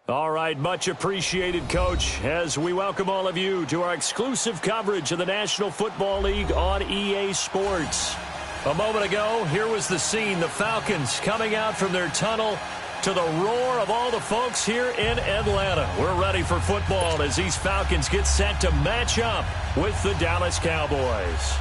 All right, much appreciated, Coach, as we welcome all of you to our exclusive coverage of the National Football League on EA Sports. A moment ago, here was the scene, the Falcons coming out from their tunnel to the roar of all the folks here in Atlanta. We're ready for football as these Falcons get set to match up with the Dallas Cowboys.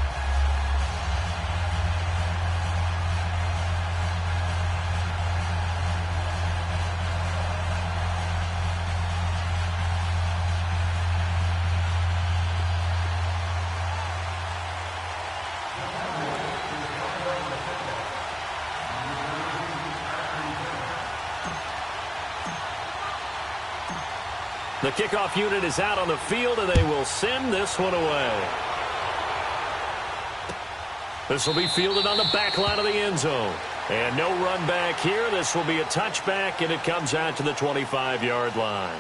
The kickoff unit is out on the field, and they will send this one away. This will be fielded on the back line of the end zone. And no run back here. This will be a touchback, and it comes out to the 25-yard line.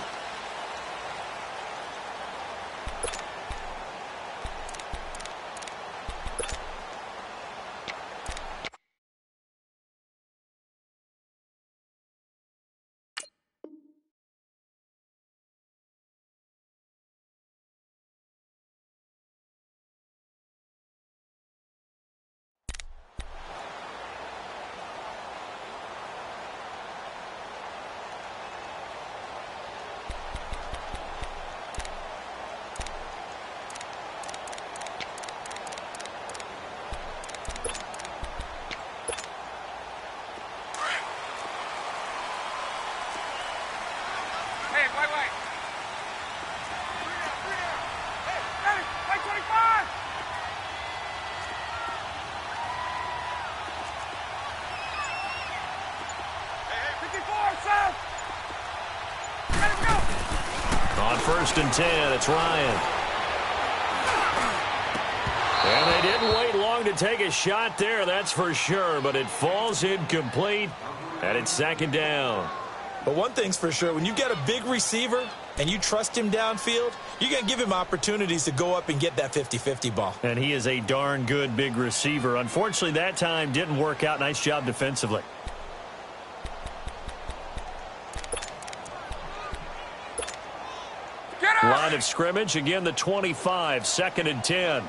On 1st and 10, it's Ryan. And they didn't wait long to take a shot there, that's for sure, but it falls incomplete, and it's 2nd down. But one thing's for sure, when you get a big receiver and you trust him downfield, you're going to give him opportunities to go up and get that 50-50 ball. And he is a darn good big receiver. Unfortunately, that time didn't work out. Nice job defensively. Line of scrimmage, again the 25, 2nd and 10.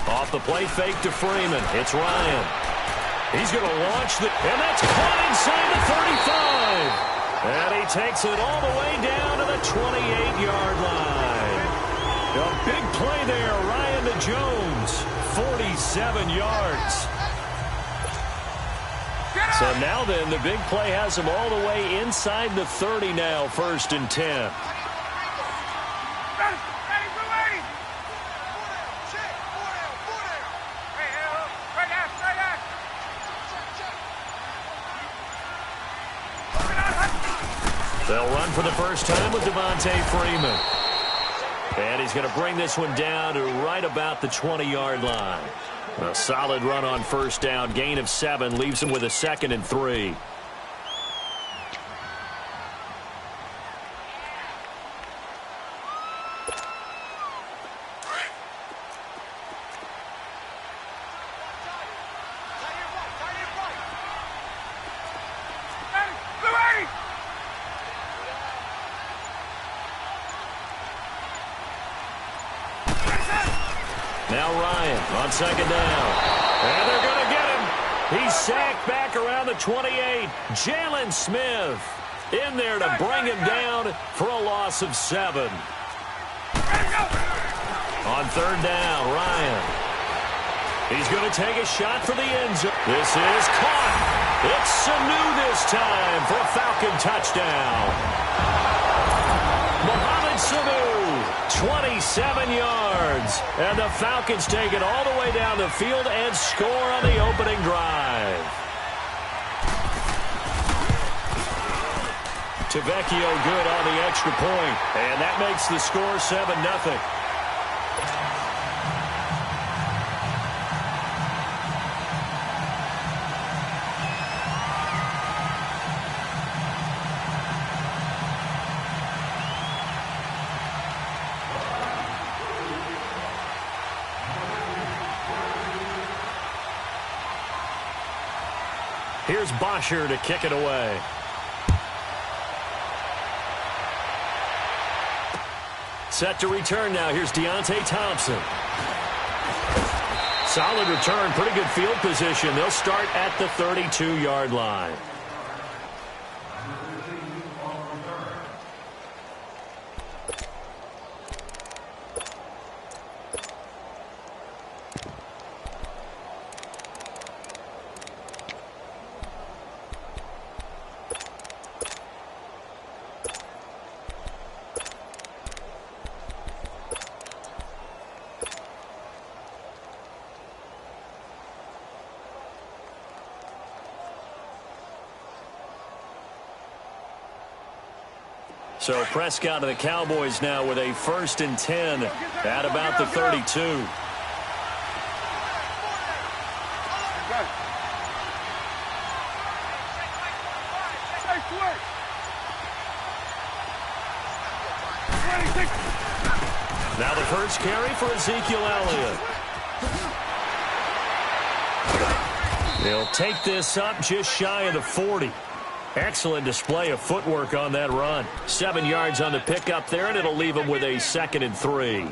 Off the play fake to Freeman. It's Ryan. He's going to launch the, and that's caught inside the 35. And he takes it all the way down to the 28-yard line. A big play there, Ryan to Jones, 47 yards. So now then, the big play has him all the way inside the 30 now, 1st and 10. They'll run for the first time with Devontae Freeman. And he's going to bring this one down to right about the 20-yard line. A solid run on 1st down. Gain of 7 leaves him with a 2nd and 3. Now Ryan on 2nd down. And they're going to get him. He's sacked back around the 28. Jalen Smith in there to bring him down for a loss of 7. On 3rd down, Ryan. He's going to take a shot for the end zone. This is caught. It's Sanu this time for a Falcon touchdown. Mohamed Sanu, 27 yards. And the Falcons take it all the way down the field and score on the opening drive. Tavecchio good on the extra point. And that makes the score 7-0. Here's Bosher to kick it away. Set to return now. Here's Deontay Thompson. Solid return, pretty good field position. They'll start at the 32-yard line. So Prescott of the Cowboys now with a 1st and 10 at about the 32. Now the first carry for Ezekiel Elliott. They'll take this up just shy of the 40. Excellent display of footwork on that run. 7 yards on the pickup there, and it'll leave him with a 2nd and 3.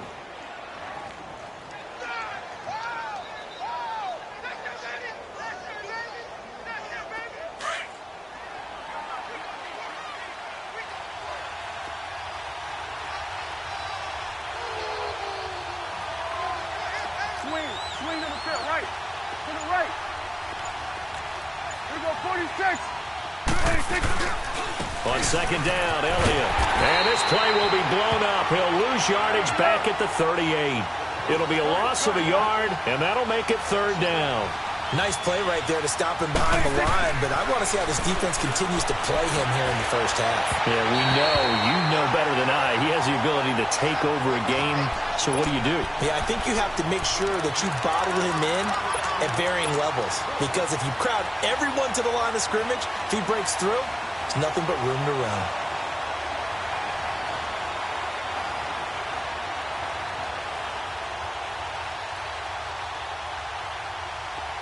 Swing to the pit, right. To the right. Here we go, 46. On 2nd down, Elliott. And this play will be blown up. He'll lose yardage back at the 38. It'll be a loss of a yard, and that'll make it 3rd down. Nice play right there to stop him behind the line, but I want to see how this defense continues to play him here in the first half. Yeah, we know. You know better than I. He has the ability to take over a game, so what do you do? Yeah, I think you have to make sure that you bottle him in at varying levels, because if you crowd everyone to the line of scrimmage, if he breaks through, there's nothing but room to run.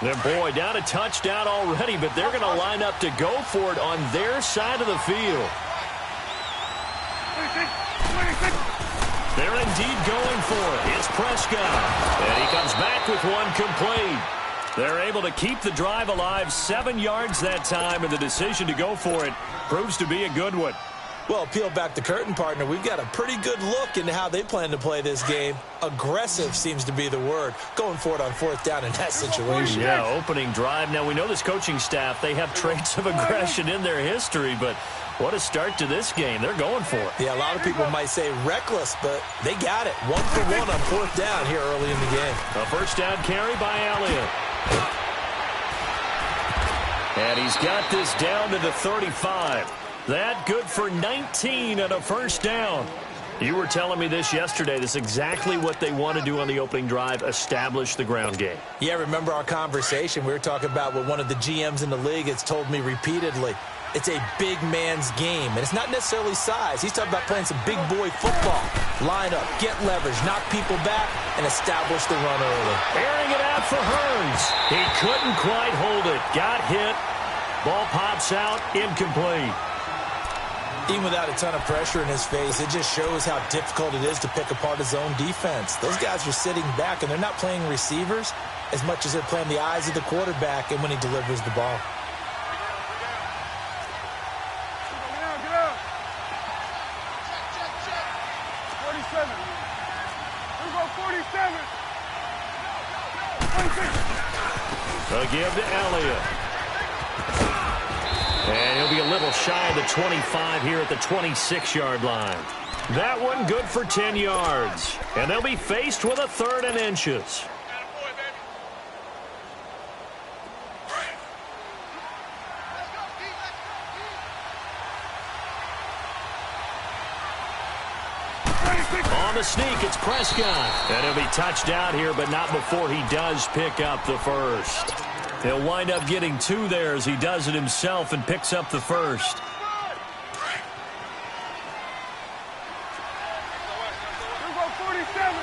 Their boy down a touchdown already, but they're going to line up to go for it on their side of the field. They're indeed going for it. It's Prescott. And he comes back with one complete. They're able to keep the drive alive, 7 yards that time, and the decision to go for it proves to be a good one. Well, peel back the curtain, partner. We've got a pretty good look into how they plan to play this game. Aggressive seems to be the word. Going for it on 4th down in that situation. Yeah, opening drive. Now, we know this coaching staff, they have traits of aggression in their history, but what a start to this game. They're going for it. Yeah, a lot of people might say reckless, but they got it. 1 for 1 on 4th down here early in the game. A 1st down carry by Elliott. And he's got this down to the 35. That good for 19 and a 1st down. You were telling me this yesterday. This is exactly what they want to do on the opening drive, establish the ground game. Yeah, remember our conversation? We were talking about what one of the GMs in the league has told me repeatedly. It's a big man's game, and it's not necessarily size. He's talking about playing some big boy football. Line up, get leverage, knock people back, and establish the run early. Airing it out for Hearns. He couldn't quite hold it. Got hit. Ball pops out, incomplete. Even without a ton of pressure in his face, it just shows how difficult it is to pick apart his own defense. Those guys are sitting back, and they're not playing receivers as much as they're playing the eyes of the quarterback and when he delivers the ball. Get out. 47. Here we go, 47. A give to Elliott. And he'll be a little shy of the 25 here at the 26-yard line. That one good for 10 yards. And they'll be faced with a 3rd and inches. On the sneak, it's Prescott. And he'll be touched out here, but not before he does pick up the 1st. He'll wind up getting 2 there as he does it himself and picks up the 1st. Here we go, 47.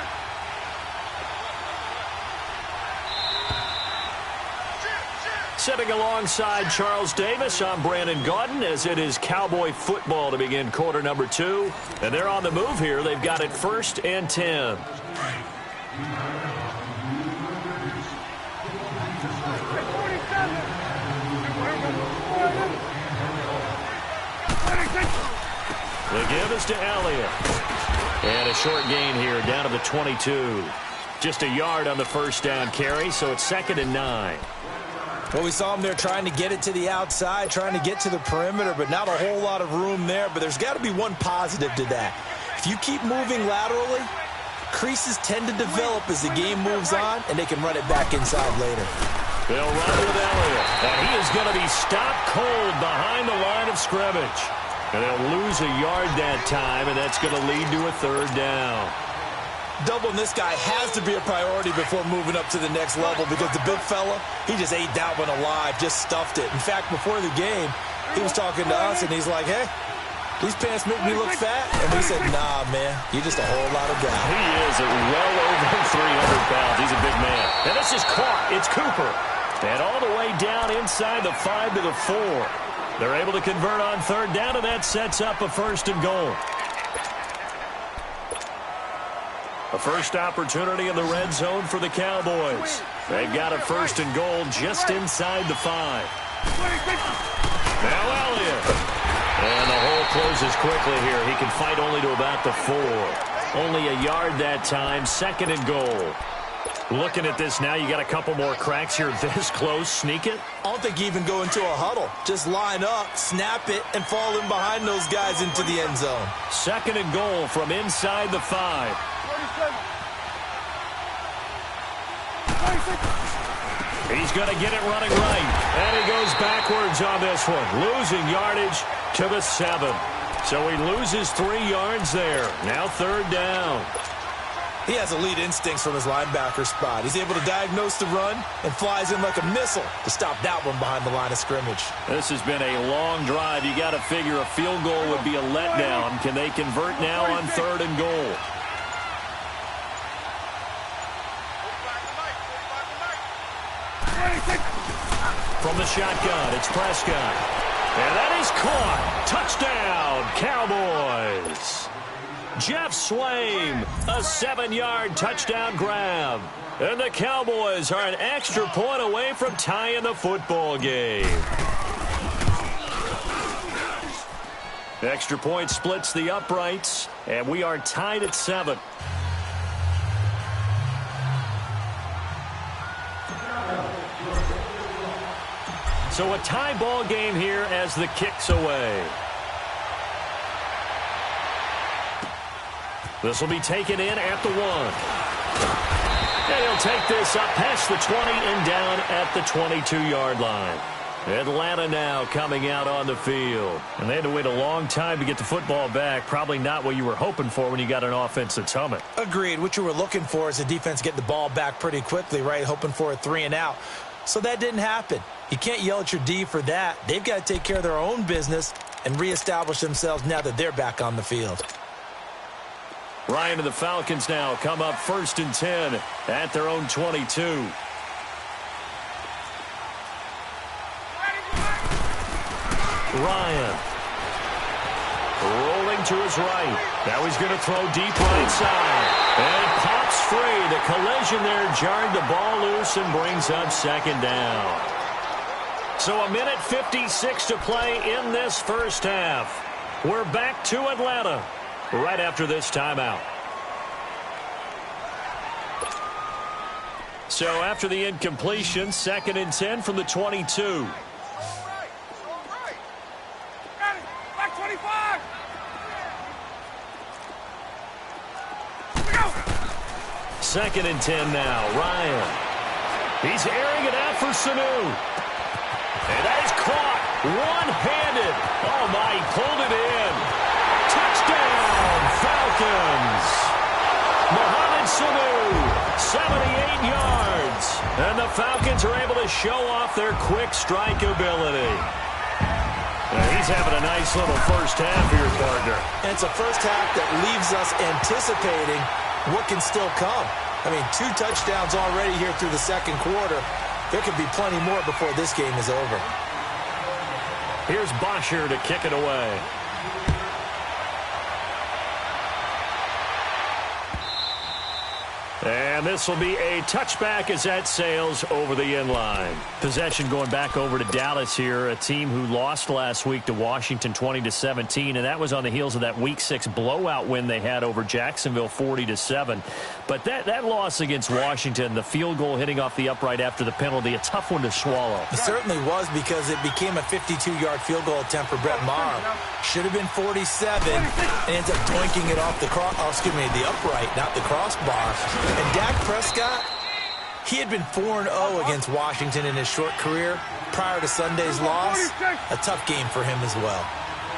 Sitting alongside Charles Davis, I'm Brandon Gaudin, as it is Cowboy football to begin quarter number 2. And they're on the move here. They've got it 1st and 10. The give is to Elliott. And a short gain here, down to the 22. Just a yard on the first down carry, so it's 2nd and 9. Well, we saw him there trying to get it to the outside, trying to get to the perimeter, but not a whole lot of room there. But there's got to be one positive to that. If you keep moving laterally, creases tend to develop as the game moves on, and they can run it back inside later. They'll run with Elliott, and he is going to be stopped cold behind the line of scrimmage. And they'll lose a yard that time, and that's going to lead to a 3rd down. Doubling this guy has to be a priority before moving up to the next level, because the big fella, he just ate that one alive, just stuffed it. In fact, before the game, he was talking to us, and he's like, hey, these pants make me look fat. And we said, nah, man, you're just a whole lot of guy. He is well over 300 pounds. He's a big man. And this is caught. It's Cooper. And all the way down inside the 5 to the 4. They're able to convert on 3rd down, and that sets up a 1st and goal. A first opportunity in the red zone for the Cowboys. They've got a 1st and goal just inside the 5. Now Elliott. And the hole closes quickly here. He can fight only to about the 4. Only a yard that time, 2nd and goal. Looking at this now, you got a couple more cracks here this close. Sneak it? I don't think you even go into a huddle. Just line up, snap it, and fall in behind those guys into the end zone. 2nd and goal from inside the 5. He's going to get it running right. And he goes backwards on this one. Losing yardage to the 7. So he loses 3 yards there. Now 3rd down. He has elite instincts from his linebacker spot. He's able to diagnose the run and flies in like a missile to stop that one behind the line of scrimmage. This has been a long drive. You got to figure a field goal would be a letdown. Can they convert now on 3rd and goal? From the shotgun, it's Prescott. And that is caught. Touchdown, Cowboys. Jeff Swaim, a 7-yard touchdown grab. And the Cowboys are an extra point away from tying the football game. Extra point splits the uprights, and we are tied at 7. So a tie ball game here as the kick's away. This will be taken in at the 1. And he'll take this up past the 20 and down at the 22-yard line. Atlanta now coming out on the field. And they had to wait a long time to get the football back. Probably not what you were hoping for when you got an offense that's humming. Agreed. What you were looking for is the defense getting the ball back pretty quickly, right? Hoping for a 3 and out. So that didn't happen. You can't yell at your D for that. They've got to take care of their own business and reestablish themselves now that they're back on the field. Ryan and the Falcons now come up 1st and 10 at their own 22. Ryan. Rolling to his right. Now he's going to throw deep right side. And it pops free. The collision there jarred the ball loose and brings up 2nd down. So a minute 56 to play in this first half. We're back to Atlanta right after this timeout. So after the incompletion, 2nd and 10 from the 22. All right. Got it. Back 25. Here we go. 2nd and 10 now. Ryan. He's airing it out for Sanu. And that is caught one-handed. Oh, my, he pulled it in. Touchdown, Falcons. Mohamed Sanu, 78 yards. And the Falcons are able to show off their quick strike ability. Now, he's having a nice little first half here, partner. And it's a first half that leaves us anticipating what can still come. I mean, 2 touchdowns already here through the 2nd quarter. There could be plenty more before this game is over. Here's Bosher to kick it away. And this will be a touchback as that sails over the end line. Possession going back over to Dallas here, a team who lost last week to Washington 20-17, and that was on the heels of that Week 6 blowout win they had over Jacksonville 40-7. But that loss against Washington, the field goal hitting off the upright after the penalty, a tough one to swallow. It certainly was, because it became a 52-yard field goal attempt for Brett Maher. Should have been 47, and ends up doinking it off the the upright, not the crossbar. And Dak Prescott, he had been 4-0 against Washington in his short career prior to Sunday's loss. A tough game for him as well.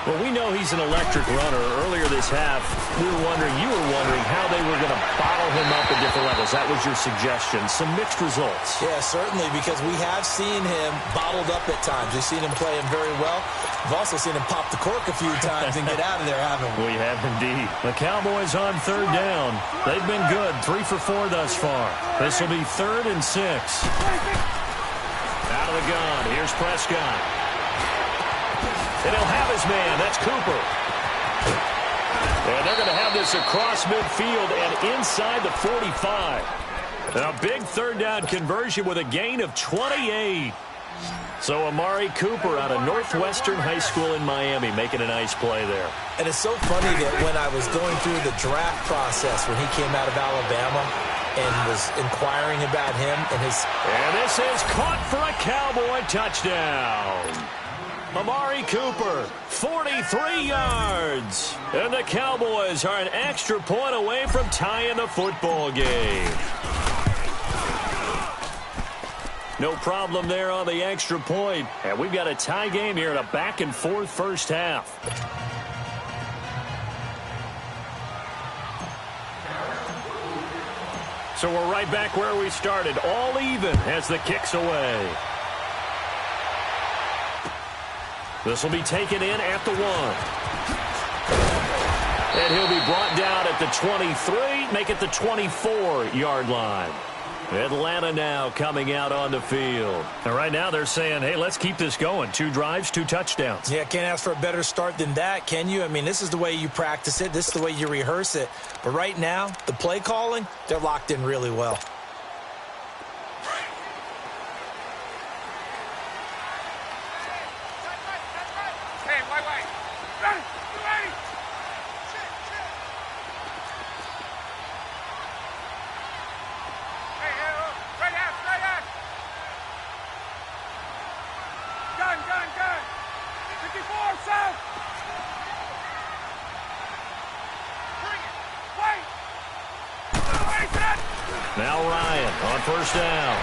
Well, we know he's an electric runner. Earlier this half, you were wondering how they were going to bottle him up at different levels. That was your suggestion. Some mixed results. Yeah, certainly, because we have seen him bottled up at times. We've seen him play him very well. We've also seen him pop the cork a few times and get out of there, haven't we? We have indeed. The Cowboys on third down. They've been good, 3 for 4 thus far. This will be 3rd and 6. Out of the gun, here's Prescott. And he'll have his man. That's Cooper. And they're going to have this across midfield and inside the 45. A big third down conversion with a gain of 28. So Amari Cooper out of Northwestern High School in Miami making a nice play there. And it's so funny that when I was going through the draft process when he came out of Alabama and was inquiring about him and his... And this is caught for a Cowboy touchdown. Amari Cooper, 43 yards. And the Cowboys are an extra point away from tying the football game. No problem there on the extra point. And we've got a tie game here in a back-and-forth first half. So we're right back where we started, all even as the kick's away. This will be taken in at the 1. And he'll be brought down at the 23, make it the 24-yard line. Atlanta now coming out on the field. And right now they're saying, hey, let's keep this going. 2 drives, 2 touchdowns. Yeah, can't ask for a better start than that, can you? I mean, this is the way you practice it. This is the way you rehearse it. But right now, the play calling, they're locked in really well. Now Ryan on first down.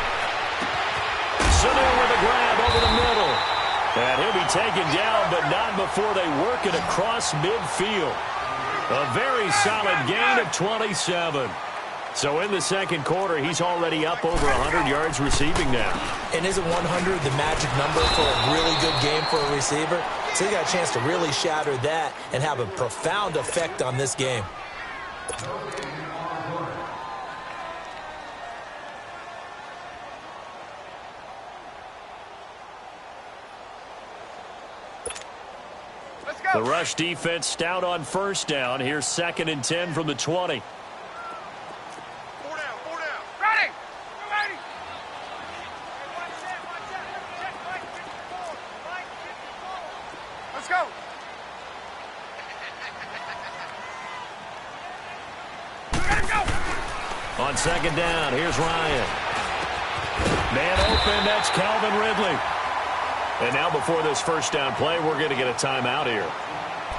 Sanu with a grab over the middle. And he'll be taken down, but not before they work it across midfield. A very solid gain of 27. So in the second quarter, he's already up over 100 yards receiving now. And isn't 100 the magic number for a really good game for a receiver? So he got a chance to really shatter that and have a profound effect on this game. The rush defense stout on first down. Here's 2nd and 10 from the 20. 4 down. Ready! Go, ready! Let's go! Let him go! On 2nd down, here's Ryan. Man open, that's Calvin Ridley. And now before this first down play, we're going to get a timeout here,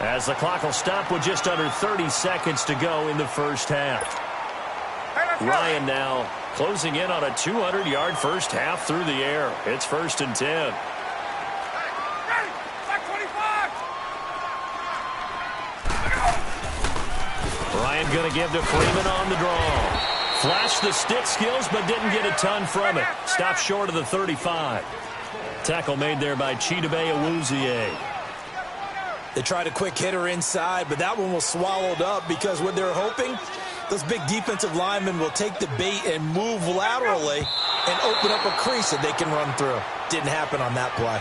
as the clock will stop with just under 30 seconds to go in the first half. Hey, Ryan now closing in on a 200-yard first half through the air. It's 1st and 10. Ready! Back 25! Ryan going to give to Freeman on the draw. Flashed the stick skills, but didn't get a ton from it. Stopped short of the 35. Tackle made there by Chidobe Awuzie. They tried a quick hitter inside, but that one was swallowed up because what they're hoping, those big defensive linemen will take the bait and move laterally and open up a crease that they can run through. Didn't happen on that play.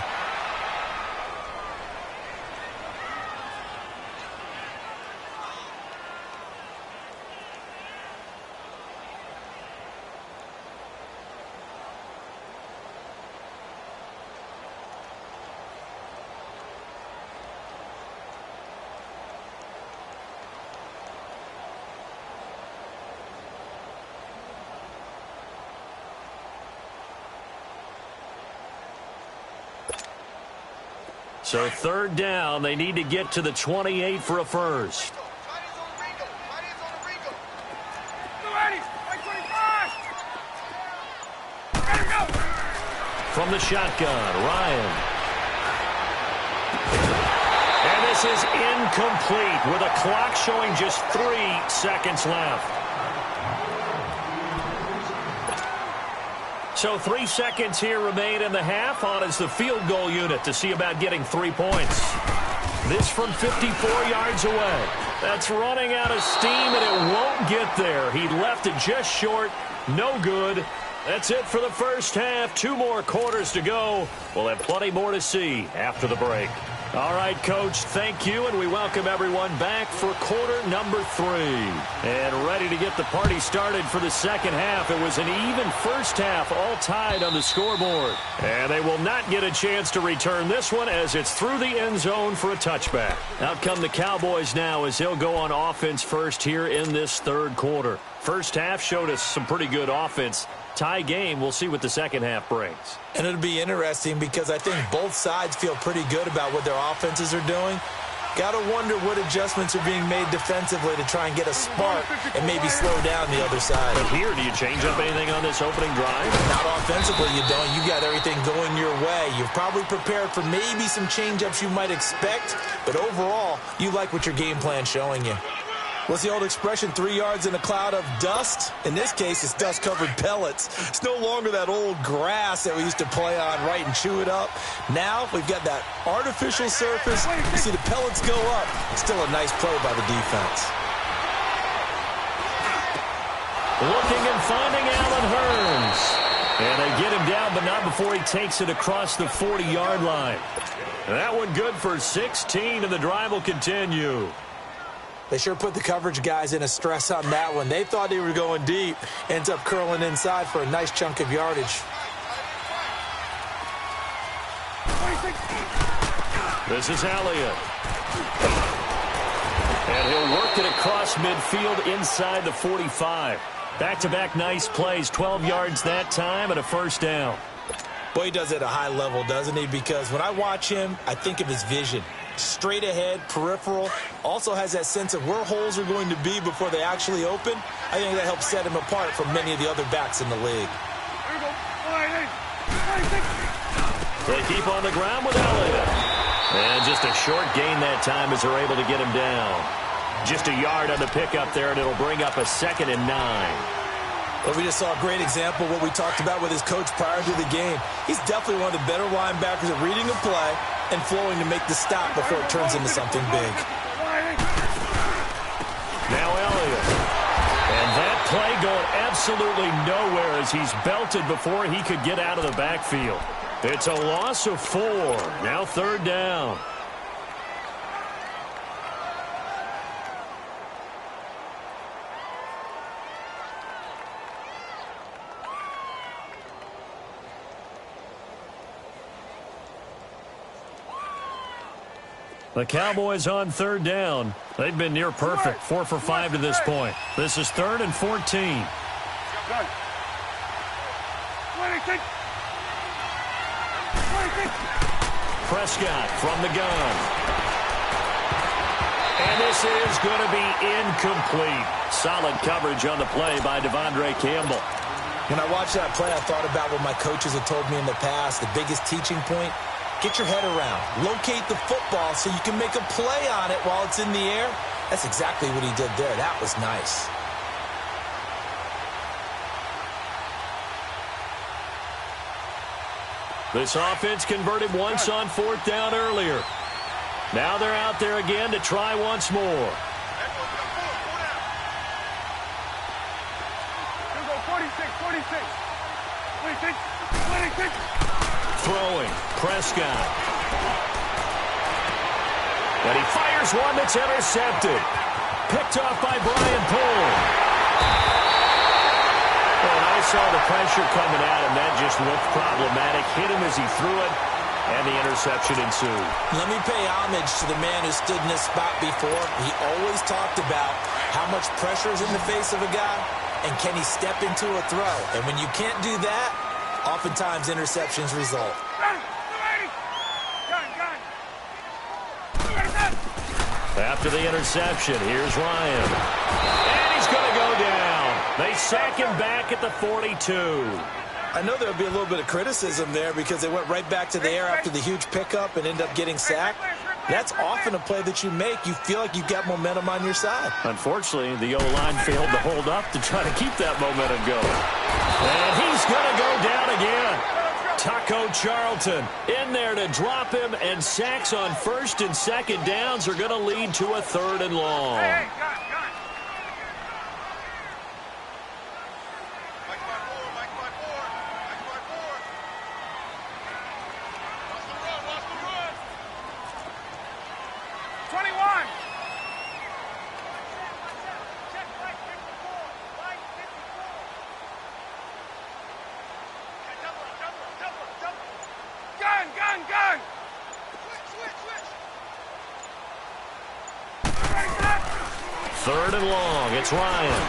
So third down, they need to get to the 28 for a first. From the shotgun, Ryan. And this is incomplete with a clock showing just 3 seconds left. So 3 seconds here remain in the half. On is the field goal unit to see about getting 3 points. This from 54 yards away. That's running out of steam, and it won't get there. He left it just short. No good. That's it for the first half. 2 more quarters to go. We'll have plenty more to see after the break. All right, Coach, thank you, and we welcome everyone back for quarter number 3. And ready to get the party started for the second half. It was an even first half, all tied on the scoreboard. And they will not get a chance to return this one as it's through the end zone for a touchback. Out come the Cowboys now as they'll go on offense first here in this third quarter. First half showed us some pretty good offense. Tie game. We'll see what the second half brings. And it'll be interesting because I think both sides feel pretty good about what their offenses are doing. Got to wonder what adjustments are being made defensively to try and get a spark and maybe slow down the other side. But here, do you change up anything on this opening drive? Not offensively, you don't. You got everything going your way. You've probably prepared for maybe some change-ups you might expect, but overall, you like what your game plan's showing you. What's the old expression, 3 yards in a cloud of dust? In this case, it's dust-covered pellets. It's no longer that old grass that we used to play on, right, and chew it up. Now we've got that artificial surface. You see the pellets go up. Still a nice play by the defense. Looking and finding Allen Hurns. And they get him down, but not before he takes it across the 40-yard line. That one good for 16, and the drive will continue. They sure put the coverage guys in a stress on that one. They thought they were going deep. Ends up curling inside for a nice chunk of yardage. This is Elliott. And he'll work it across midfield inside the 45. Back-to-back nice plays, 12 yards that time and a first down. Boy, he does it at a high level, doesn't he? Because when I watch him, I think of his vision. Straight ahead, peripheral, also has that sense of where holes are going to be before they actually open. I think that helps set him apart from many of the other backs in the league. They keep on the ground with Elliott. And just a short gain that time as they're able to get him down. Just a yard on the pickup there, and it'll bring up a 2nd and 9. Well, we just saw a great example of what we talked about with his coach prior to the game. He's definitely one of the better linebackers at reading a play and flowing to make the stop before it turns into something big. Now Elliott. And that play going absolutely nowhere as he's belted before he could get out of the backfield. It's a loss of 4. Now third down. The Cowboys on third down. They've been near perfect, 4 for 5 to this point. This is 3rd and 14. Prescott from the gun. And this is going to be incomplete. Solid coverage on the play by Devondre Campbell. When I watched that play, I thought about what my coaches have told me in the past. The biggest teaching point, get your head around. Locate the football so you can make a play on it while it's in the air. That's exactly what he did there. That was nice. This offense converted once on 4th down earlier. Now they're out there again to try once more. Throwing, Prescott. And he fires one that's intercepted. Picked off by Brian Poole. And I saw the pressure coming at him. That just looked problematic. Hit him as he threw it, and the interception ensued. Let me pay homage to the man who stood in this spot before. He always talked about how much pressure is in the face of a guy, and can he step into a throw. And when you can't do that, oftentimes interceptions result. After the interception, here's Ryan. And he's going to go down. They sack him back at the 42. I know there'll be a little bit of criticism there because they went right back to the air after the huge pickup and ended up getting sacked. That's often a play that you make. You feel like you've got momentum on your side. Unfortunately, the O-line failed to hold up to try to keep that momentum going. And he's going to go down again. Taco Charlton in there to drop him, and sacks on first and second downs are going to lead to a 3rd and long. Gun! 3rd and long. It's Ryan.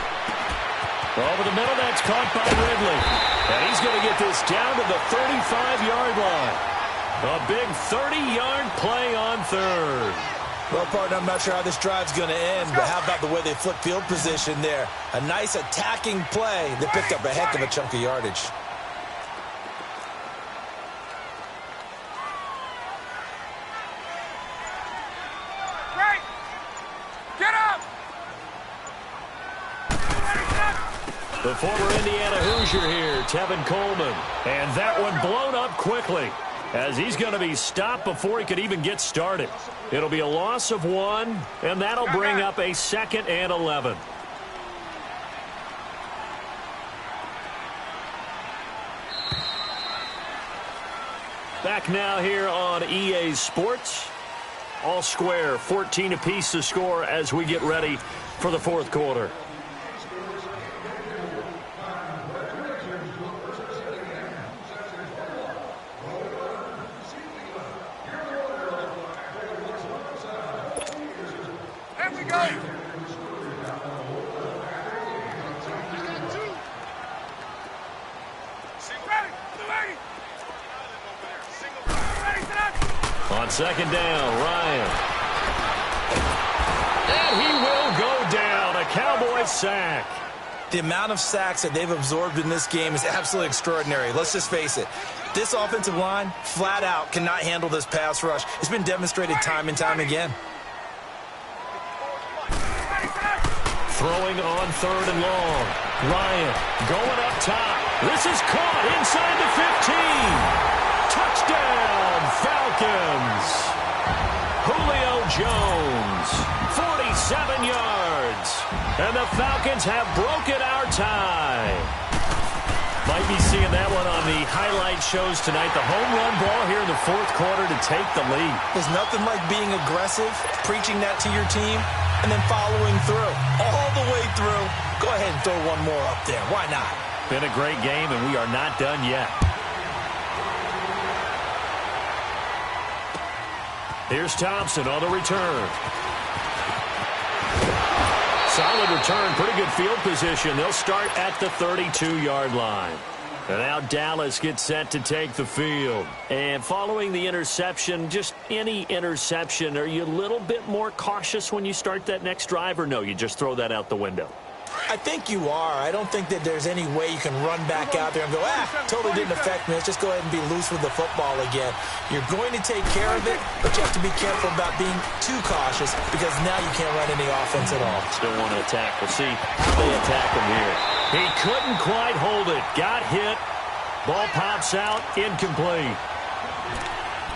Over the middle, that's caught by Ridley. And he's going to get this down to the 35-yard line. A big 30-yard play on 3rd. Well, partner, I'm not sure how this drive's going to end, but how about the way they flip field position there? A nice attacking play that picked up a heck of a chunk of yardage. The former Indiana Hoosier here, Tevin Coleman. And that one blown up quickly as he's going to be stopped before he could even get started. It'll be a loss of 1, and that'll bring up a 2nd and 11. Back now here on EA Sports. All square, 14 apiece to score as we get ready for the 4th quarter. On 2nd down, Ryan. And he will go down. A Cowboys sack. The amount of sacks that they've absorbed in this game is absolutely extraordinary. Let's just face it. This offensive line, flat out, cannot handle this pass rush. It's been demonstrated time and time again. Throwing on 3rd and long. Ryan going up top. This is caught inside the 15. Touchdown, Falcons. Julio Jones, 47 yards. And the Falcons have broken our tie. Might be seeing that one on the highlight shows tonight. The home run ball here in the 4th quarter to take the lead. There's nothing like being aggressive, preaching that to your team, and then following through. All the way through. Go ahead and throw one more up there. Why not? Been a great game, and we are not done yet. Here's Thompson on the return. Solid return, pretty good field position. They'll start at the 32-yard line. And now Dallas gets set to take the field. And following the interception, just any interception, are you a little bit more cautious when you start that next drive, or no, you just throw that out the window? I think you are. I don't think that there's any way you can run back out there and go, totally didn't affect me. Let's just go ahead and be loose with the football again. You're going to take care of it, but you have to be careful about being too cautious because now you can't run any offense at all. Still want to attack. We'll see how they attack him here. He couldn't quite hold it. Got hit. Ball pops out. Incomplete.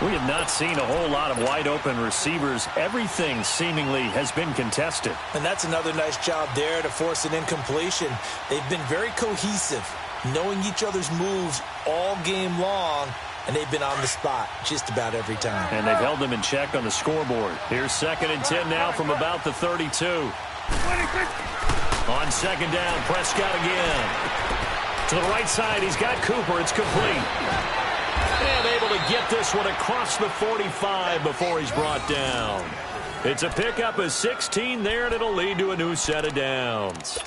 We have not seen a whole lot of wide-open receivers. Everything seemingly has been contested. And that's another nice job there to force an incompletion. They've been very cohesive. knowing each other's moves all game long, and they've been on the spot just about every time. And they've held them in check on the scoreboard. Here's 2nd and 10 now from about the 32. On 2nd down, Prescott again. To the right side, he's got Cooper. It's complete. And able to get this one across the 45 before he's brought down. It's a pickup of 16 there, and it'll lead to a new set of downs.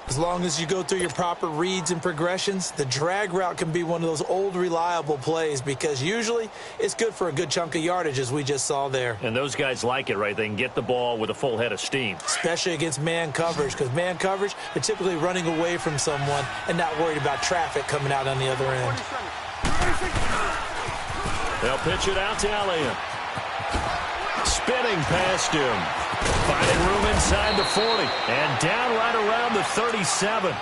As long as you go through your proper reads and progressions, the drag route can be one of those old reliable plays because usually it's good for a good chunk of yardage, as we just saw there. And those guys like it, right? They can get the ball with a full head of steam. Especially against man coverage, because man coverage, they're typically running away from someone and not worried about traffic coming out on the other end. They'll pitch it out to Elliott. Spinning past him. Finding room inside the 40. And down right around the 37.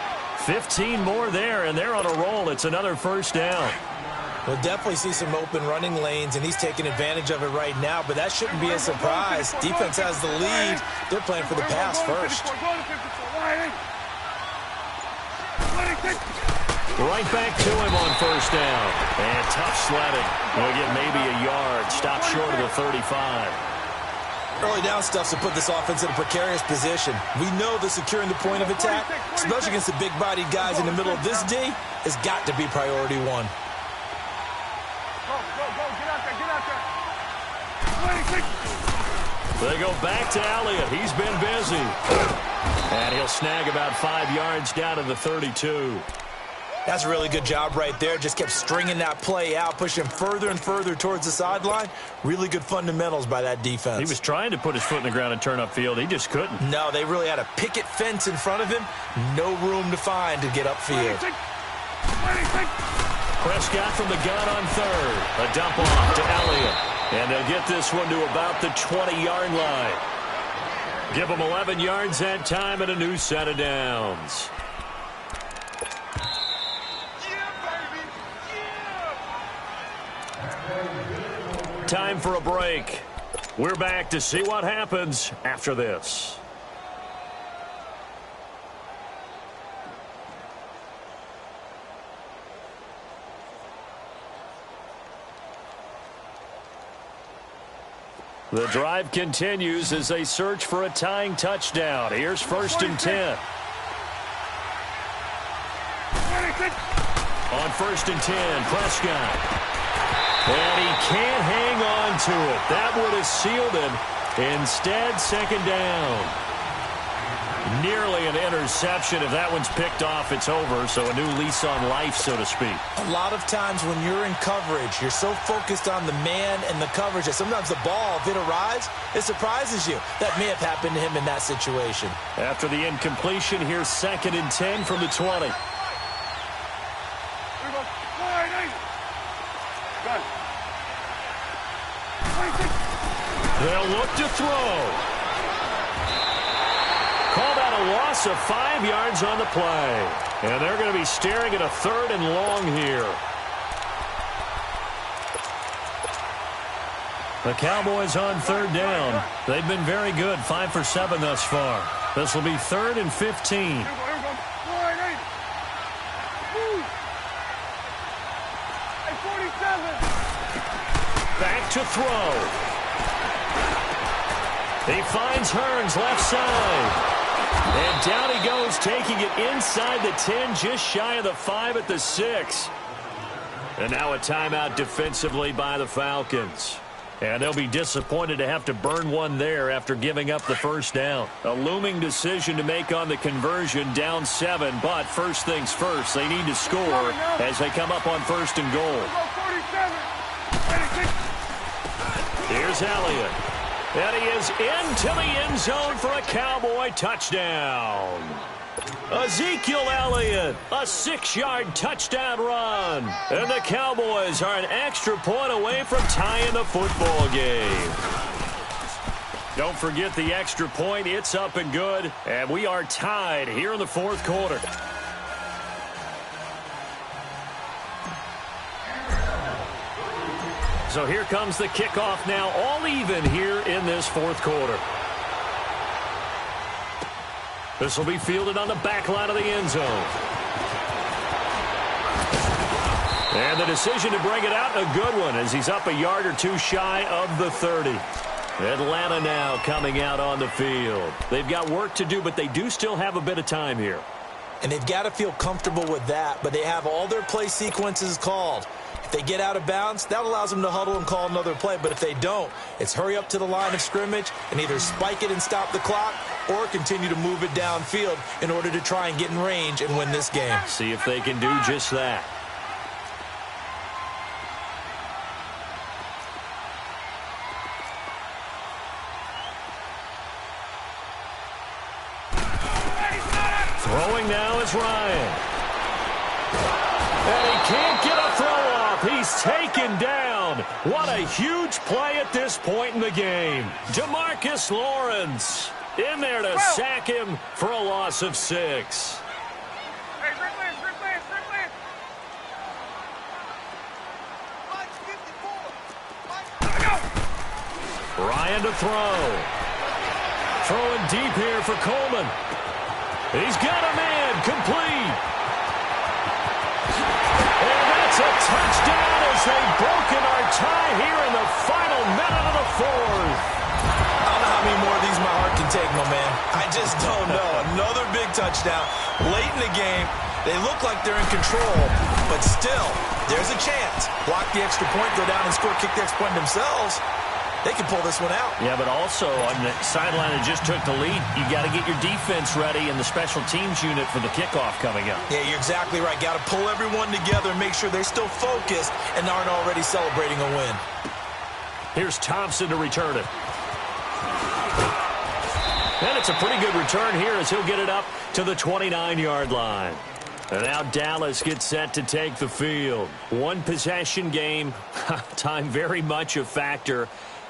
15 more there, and they're on a roll. It's another first down. We'll definitely see some open running lanes, and he's taking advantage of it right now, but that shouldn't be a surprise. Defense has the lead. They're playing for the pass first. Right back to him on first down. And tough sledding. We'll get maybe a yard. Stop short of the 35. Early down stuff to put this offense in a precarious position. We know that securing the point of attack, especially against the big-bodied guys in the middle of this D, has got to be priority one. They go back to Elliott. He's been busy. And he'll snag about 5 yards down to the 32. That's a really good job right there. Just kept stringing that play out, pushing further and further towards the sideline. Really good fundamentals by that defense. He was trying to put his foot in the ground and turn upfield. He just couldn't. No, they really had a picket fence in front of him. No room to find to get upfield. Prescott from the gun on 3rd. A dump off to Elliott. And they'll get this one to about the 20-yard line. Give them 11 yards that time and a new set of downs. Time for a break. We're back to see what happens after this. The drive continues as they search for a tying touchdown. Here's 1st and 10. On 1st and 10, Prescott. And he can't hang on to it. That would have sealed him. Instead, 2nd down. Nearly an interception. If that one's picked off, it's over. So a new lease on life, so to speak. A lot of times when you're in coverage, you're so focused on the man and the coverage that sometimes the ball, if it arrives, it surprises you. That may have happened to him in that situation. After the incompletion, here's 2nd and 10 from the 20. They'll look to throw. Call that a loss of 5 yards on the play. And they're going to be staring at a 3rd and long here. The Cowboys on 3rd down. They've been very good, 5 for 7 thus far. This will be 3rd and 15. Back to throw. He finds Hearns left side. And down he goes, taking it inside the 10, just shy of the 5 at the 6. And now a timeout defensively by the Falcons. And they'll be disappointed to have to burn one there after giving up the first down. A looming decision to make on the conversion, down 7. But first things first, they need to score as they come up on 1st and goal. Here's Elliott. And he is into the end zone for a Cowboy touchdown. Ezekiel Elliott, a 6-yard touchdown run. And the Cowboys are an extra point away from tying the football game. Don't forget the extra point. It's up and good. And we are tied here in the 4th quarter. So here comes the kickoff now, all even here in this 4th quarter. This will be fielded on the back line of the end zone. And the decision to bring it out, a good one, as he's up a yard or two shy of the 30. Atlanta now coming out on the field. They've got work to do, but they do still have a bit of time here. And they've got to feel comfortable with that, but they have all their play sequences called. If they get out of bounds, that allows them to huddle and call another play. But if they don't, it's hurry up to the line of scrimmage and either spike it and stop the clock or continue to move it downfield in order to try and get in range and win this game. See if they can do just that. Throwing now is Ryan. And he can't get a throw off. He's taken down. What a huge play at this point in the game. DeMarcus Lawrence in there to sack him for a loss of 6. Hey, replay. Ryan to throw. Throwing deep here for Coleman. He's got a man complete. And that's a touchdown as they've broken our tie here in the final minute of the fourth. I don't know how many more of these my heart can take, my man. I just don't know. Another big touchdown late in the game. They look like they're in control, but still, there's a chance. Block the extra point, go down and score, kick the extra point themselves. They can pull this one out. Yeah, but also on the sideline that just took the lead, you got to get your defense ready and the special teams unit for the kickoff coming up. Yeah, you're exactly right. Got to pull everyone together and make sure they're still focused and aren't already celebrating a win. Here's Thompson to return it. And it's a pretty good return here as he'll get it up to the 29-yard line. And now Dallas gets set to take the field. One possession game, time very much a factor.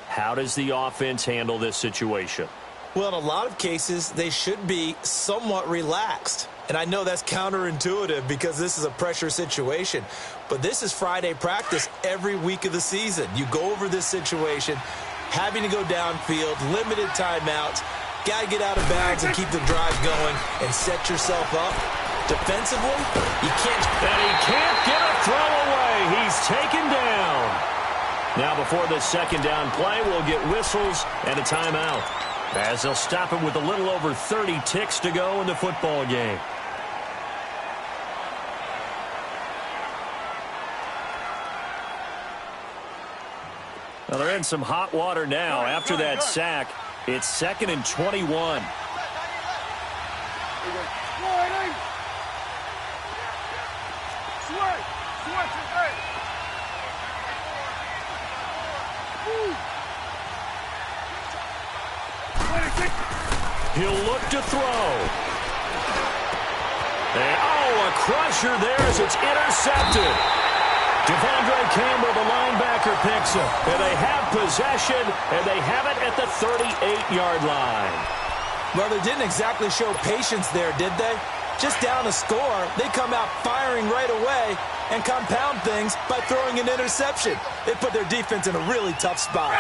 How does the offense handle this situation? Well, in a lot of cases, they should be somewhat relaxed. And I know that's counterintuitive because this is a pressure situation. But this is Friday practice every week of the season. You go over this situation, having to go downfield, limited timeouts, got to get out of bounds and keep the drive going and set yourself up. Defensively, you can't. And he can't get a throw away. He's taken down. Now before this second down play, we'll get whistles and a timeout, as they'll stop him with a little over 30 ticks to go in the football game. Well, they're in some hot water now. After that sack, it's 2nd and 21. He'll look to throw. And, a crusher there as it's intercepted. Devondre Campbell, the linebacker, picks him. And they have possession, and they have it at the 38-yard line. Well, they didn't exactly show patience there, did they? Just down a score, they come out firing right away and compound things by throwing an interception. They put their defense in a really tough spot.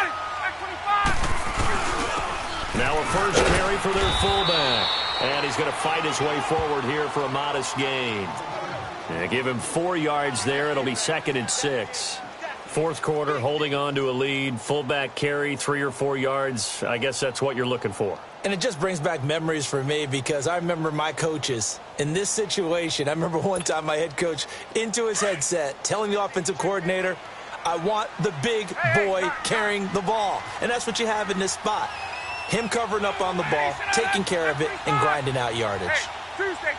Now a first carry for their fullback. And he's going to fight his way forward here for a modest gain. And give him 4 yards there. It'll be 2nd and 6. Fourth quarter, holding on to a lead. Fullback carry, 3 or 4 yards. I guess that's what you're looking for. And it just brings back memories for me because I remember my coaches in this situation. I remember one time my head coach into his headset telling the offensive coordinator, I want the big boy carrying the ball. And that's what you have in this spot. Him covering up on the ball, taking care of it, and grinding out yardage. Tuesday.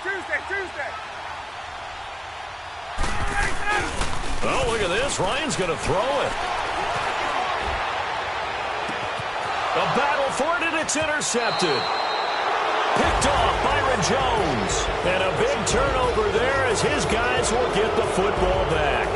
Oh, look at this. Ryan's going to throw it. A battle for it, and it's intercepted. Picked off Byron Jones. And a big turnover there as his guys will get the football back.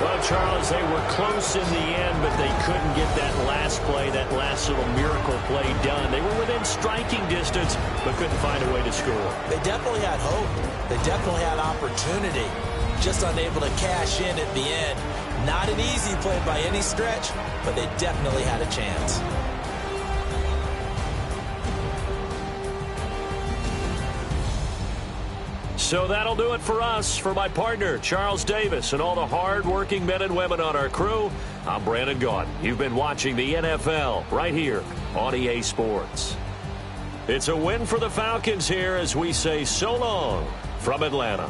Well, Charles, they were close in the end, but they couldn't get that last play, that last little miracle play done. They were within striking distance, but couldn't find a way to score. They definitely had hope. They definitely had opportunity. Just unable to cash in at the end. Not an easy play by any stretch, but they definitely had a chance. So that'll do it for us. For my partner, Charles Davis, and all the hard-working men and women on our crew, I'm Brandon Gaudin. You've been watching the NFL right here on EA Sports. It's a win for the Falcons here as we say so long from Atlanta.